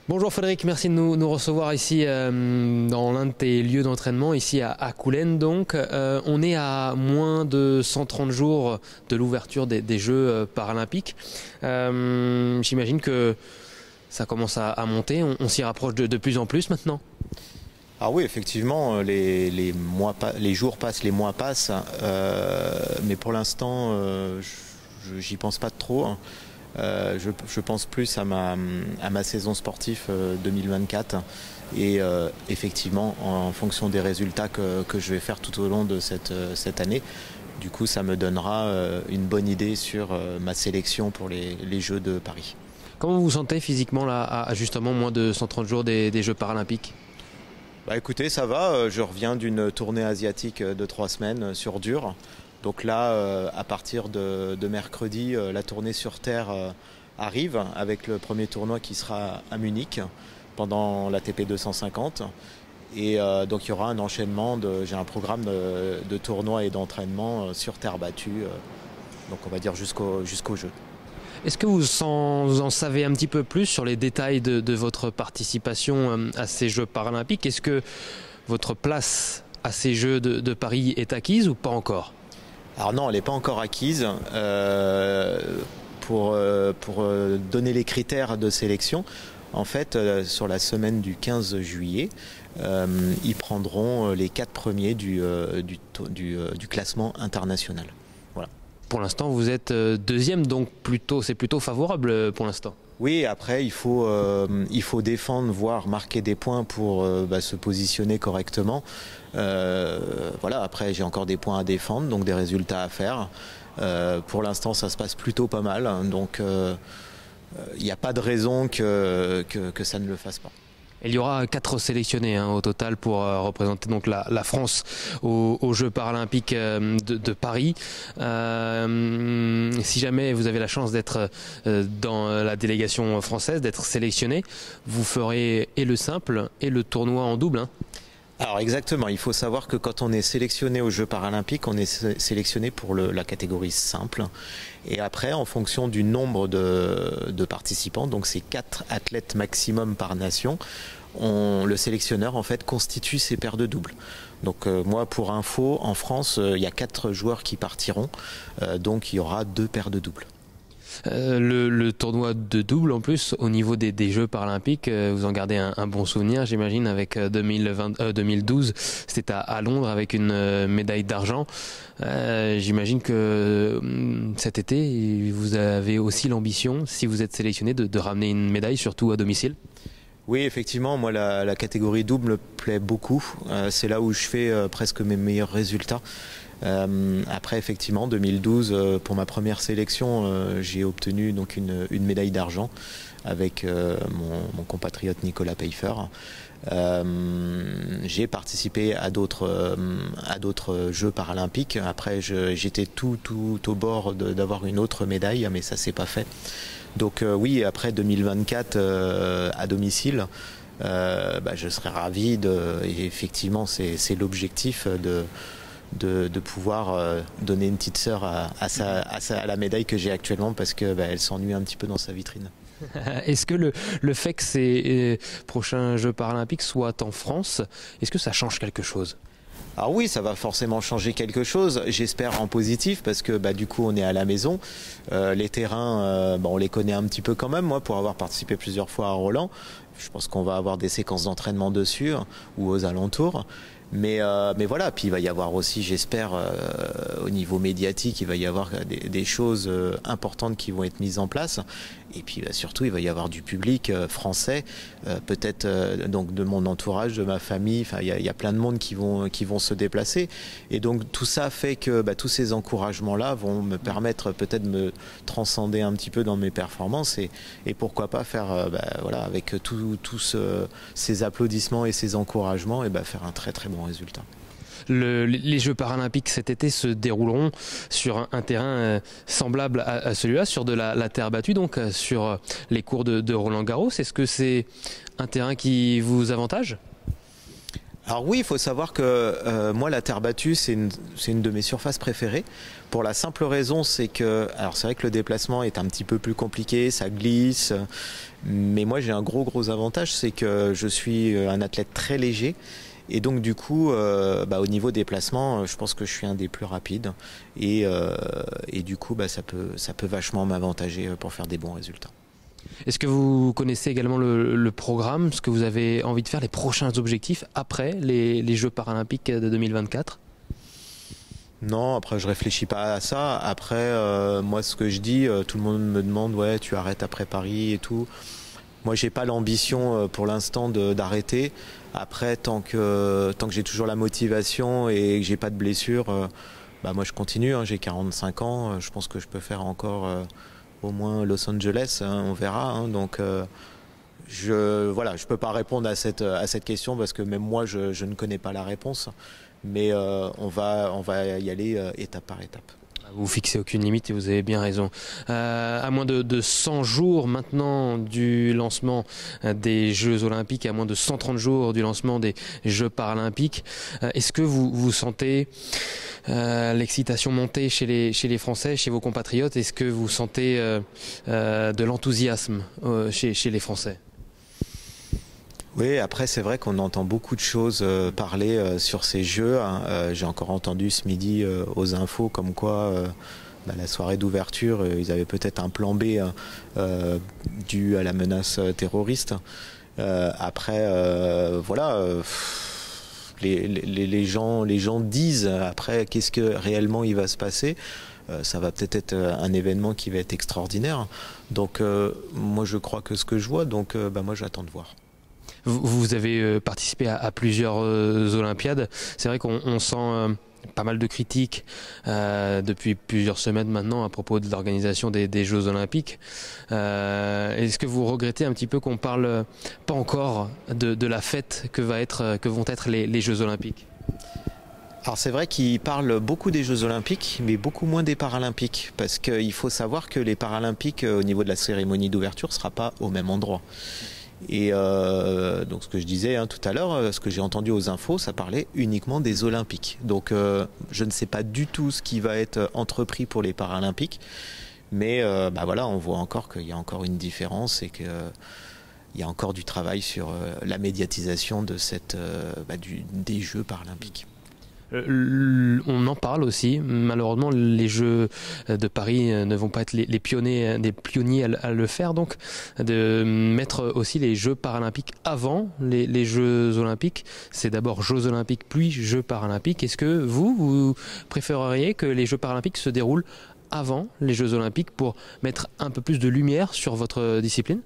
Bonjour Frédéric, merci de nous recevoir ici dans l'un de tes lieux d'entraînement, ici à Coulennes donc. On est à moins de 130 jours de l'ouverture des Jeux paralympiques. J'imagine que ça commence à monter, on s'y rapproche de plus en plus maintenant. Ah oui, effectivement, les jours passent, les mois passent, mais pour l'instant, j'y pense pas trop. Je pense plus à ma saison sportive 2024 et effectivement en fonction des résultats que je vais faire tout au long de cette année. Du coup, ça me donnera une bonne idée sur ma sélection pour les Jeux de Paris. Comment vous vous sentez physiquement là, à justement moins de 130 jours des Jeux paralympiques ? Bah écoutez, ça va, je reviens d'une tournée asiatique de 3 semaines sur dur. Donc là, à partir de mercredi, la tournée sur terre arrive avec le premier tournoi qui sera à Munich pendant l'ATP 250. Et donc il y aura un enchaînement, j'ai un programme de tournois et d'entraînement sur terre battue, donc on va dire jusqu'au jeu. Est-ce que vous en savez un petit peu plus sur les détails de votre participation à ces Jeux paralympiques? Est-ce que votre place à ces Jeux de Paris est acquise ou pas encore? Alors non, elle n'est pas encore acquise. Pour donner les critères de sélection, en fait, sur la semaine du 15 juillet, ils prendront les 4 premiers du classement international. Voilà. Pour l'instant, vous êtes deuxième, donc c'est plutôt favorable pour l'instant. Oui, après, il faut défendre, voire marquer des points pour se positionner correctement. Voilà, après, j'ai encore des points à défendre, donc des résultats à faire. Pour l'instant, ça se passe plutôt pas mal, donc il n'y a pas de raison que ça ne le fasse pas. Il y aura 4 sélectionnés au total pour représenter donc la France aux Jeux paralympiques de Paris. Si jamais vous avez la chance d'être dans la délégation française, d'être sélectionné, vous ferez et le simple et le tournoi en double. Alors exactement, il faut savoir que quand on est sélectionné aux Jeux paralympiques, on est sélectionné pour la catégorie simple. Et après, en fonction du nombre de participants, donc c'est 4 athlètes maximum par nation, le sélectionneur en fait constitue ses paires de doubles. Donc moi, pour info, en France, il y a 4 joueurs qui partiront, donc il y aura 2 paires de doubles. Le tournoi de double en plus au niveau des Jeux paralympiques, vous en gardez un bon souvenir j'imagine avec 2012, c'était à Londres avec une médaille d'argent. J'imagine que cet été vous avez aussi l'ambition, si vous êtes sélectionné, de ramener une médaille surtout à domicile. Oui, effectivement, moi la catégorie double me plaît beaucoup, c'est là où je fais presque mes meilleurs résultats. Après effectivement 2012 pour ma première sélection j'ai obtenu donc une médaille d'argent avec mon compatriote Nicolas Peifer. J'ai participé à d'autres Jeux paralympiques. Après j'étais tout au bord d'avoir une autre médaille, mais ça s'est pas fait. Donc oui, après 2024 à domicile, je serais ravi et effectivement c'est l'objectif de pouvoir donner une petite sœur à la médaille que j'ai actuellement, parce que elle s'ennuie un petit peu dans sa vitrine. Est-ce que le fait que ces prochains Jeux paralympiques soient en France, est-ce que ça change quelque chose ? Alors oui, ça va forcément changer quelque chose, j'espère en positif, parce que du coup on est à la maison. Les terrains, on les connaît un petit peu quand même, moi pour avoir participé plusieurs fois à Roland. Je pense qu'on va avoir des séquences d'entraînement dessus ou aux alentours. Mais voilà, puis il va y avoir aussi, j'espère, au niveau médiatique, il va y avoir des choses importantes qui vont être mises en place. Et puis surtout, il va y avoir du public français, peut-être donc de mon entourage, de ma famille. Enfin, il y a plein de monde qui vont se déplacer. Et donc tout ça fait que tous ces encouragements-là vont me permettre peut-être de me transcender un petit peu dans mes performances et pourquoi pas faire, voilà, avec tous ces applaudissements et ces encouragements, et faire un très très bon résultat. Les Jeux paralympiques cet été se dérouleront sur un terrain semblable à celui-là, sur de la terre battue, donc sur les cours de Roland Garros. Est-ce que c'est un terrain qui vous avantage ? Alors oui, il faut savoir que moi, la terre battue, c'est une de mes surfaces préférées. Pour la simple raison, c'est que, alors c'est vrai que le déplacement est un petit peu plus compliqué, ça glisse, mais moi j'ai un gros avantage, c'est que je suis un athlète très léger. Et donc du coup, au niveau déplacement, je pense que je suis un des plus rapides. Et du coup, ça peut vachement m'avantager pour faire des bons résultats. Est-ce que vous connaissez également le programme, ce que vous avez envie de faire, les prochains objectifs après les Jeux paralympiques de 2024? Non, après je réfléchis pas à ça. Après, moi ce que je dis, tout le monde me demande, ouais, tu arrêtes après Paris et tout. Moi j'ai pas l'ambition pour l'instant d'arrêter. Après, tant que j'ai toujours la motivation et que j'ai pas de blessure, moi je continue, hein, j'ai 45 ans, je pense que je peux faire encore au moins Los Angeles, hein, on verra. Hein, donc je peux pas répondre à cette question parce que même moi je ne connais pas la réponse. Mais on va y aller étape par étape. Vous fixez aucune limite et vous avez bien raison. À moins de 100 jours maintenant du lancement des Jeux Olympiques, à moins de 130 jours du lancement des Jeux Paralympiques, est-ce que vous sentez l'excitation monter chez les Français, chez vos compatriotes? Est-ce que vous sentez de l'enthousiasme chez les Français? Oui, après c'est vrai qu'on entend beaucoup de choses parler sur ces jeux. Hein. J'ai encore entendu ce midi aux infos comme quoi la soirée d'ouverture, ils avaient peut-être un plan B dû à la menace terroriste. Après, les gens disent après qu'est-ce que réellement il va se passer. Ça va peut-être être un événement qui va être extraordinaire. Donc moi je crois que ce que je vois, donc moi j'attends de voir. Vous avez participé à plusieurs Olympiades. C'est vrai qu'on sent pas mal de critiques depuis plusieurs semaines maintenant à propos de l'organisation des Jeux Olympiques. Est-ce que vous regrettez un petit peu qu'on parle pas encore de la fête que vont être les Jeux Olympiques? Alors c'est vrai qu'ils parlent beaucoup des Jeux Olympiques, mais beaucoup moins des Paralympiques, parce qu'il faut savoir que les Paralympiques, au niveau de la cérémonie d'ouverture, ne sera pas au même endroit. Et donc ce que je disais tout à l'heure, ce que j'ai entendu aux infos, ça parlait uniquement des Olympiques. Donc je ne sais pas du tout ce qui va être entrepris pour les Paralympiques, mais on voit encore qu'il y a encore une différence et qu'il y a encore du travail sur la médiatisation de des Jeux Paralympiques. On en parle aussi. Malheureusement, les Jeux de Paris ne vont pas être les pionniers à le faire. Donc, de mettre aussi les Jeux paralympiques avant les Jeux olympiques. C'est d'abord Jeux olympiques puis Jeux paralympiques. Est-ce que vous préféreriez que les Jeux paralympiques se déroulent avant les Jeux olympiques pour mettre un peu plus de lumière sur votre discipline?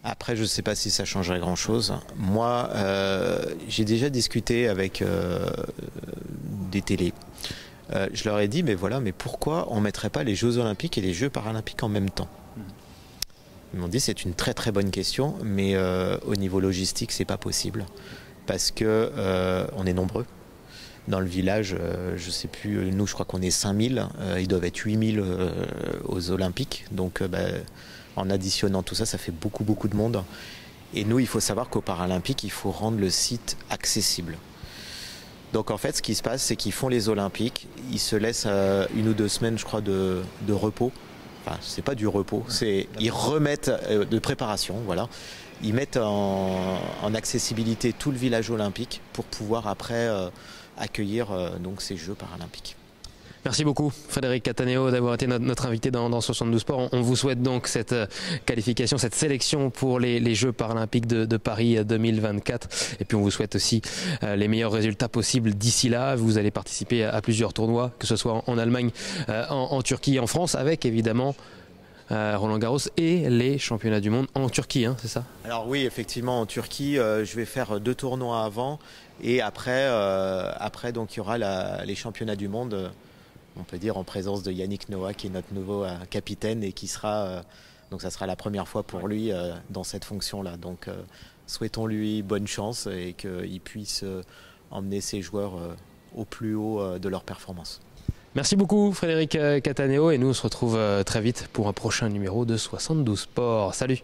Après, je ne sais pas si ça changerait grand-chose. Moi, j'ai déjà discuté avec des télés. Je leur ai dit, mais pourquoi on ne mettrait pas les Jeux Olympiques et les Jeux Paralympiques en même temps? Ils m'ont dit, c'est une très bonne question, mais au niveau logistique, c'est pas possible. Parce que on est nombreux. Dans le village, je ne sais plus, nous, je crois qu'on est 5000. Ils doivent être 8000 aux Olympiques. Donc, en additionnant tout ça, ça fait beaucoup de monde. Et nous, il faut savoir qu'aux Paralympiques, il faut rendre le site accessible. Donc en fait, ce qui se passe, c'est qu'ils font les Olympiques, ils se laissent 1 ou 2 semaines, je crois, de repos. Enfin, c'est pas du repos, ils remettent de préparation, voilà. Ils mettent en accessibilité tout le village olympique pour pouvoir après accueillir donc ces Jeux Paralympiques. Merci beaucoup Frédéric Cataneo d'avoir été notre invité dans 72 Sports. On vous souhaite donc cette qualification, cette sélection pour les Jeux Paralympiques de Paris 2024. Et puis on vous souhaite aussi les meilleurs résultats possibles d'ici là. Vous allez participer à plusieurs tournois, que ce soit en Allemagne, en Turquie, en France, avec évidemment Roland Garros et les championnats du monde en Turquie, hein, c'est ça? Alors oui, effectivement, en Turquie, je vais faire 2 tournois avant et après donc il y aura les championnats du monde. On peut dire en présence de Yannick Noah qui est notre nouveau capitaine et qui sera donc ça sera la première fois pour lui dans cette fonction-là. Donc souhaitons-lui bonne chance et qu'il puisse emmener ses joueurs au plus haut de leur performance. Merci beaucoup Frédéric Cataneo et nous on se retrouve très vite pour un prochain numéro de 72 Sports. Salut!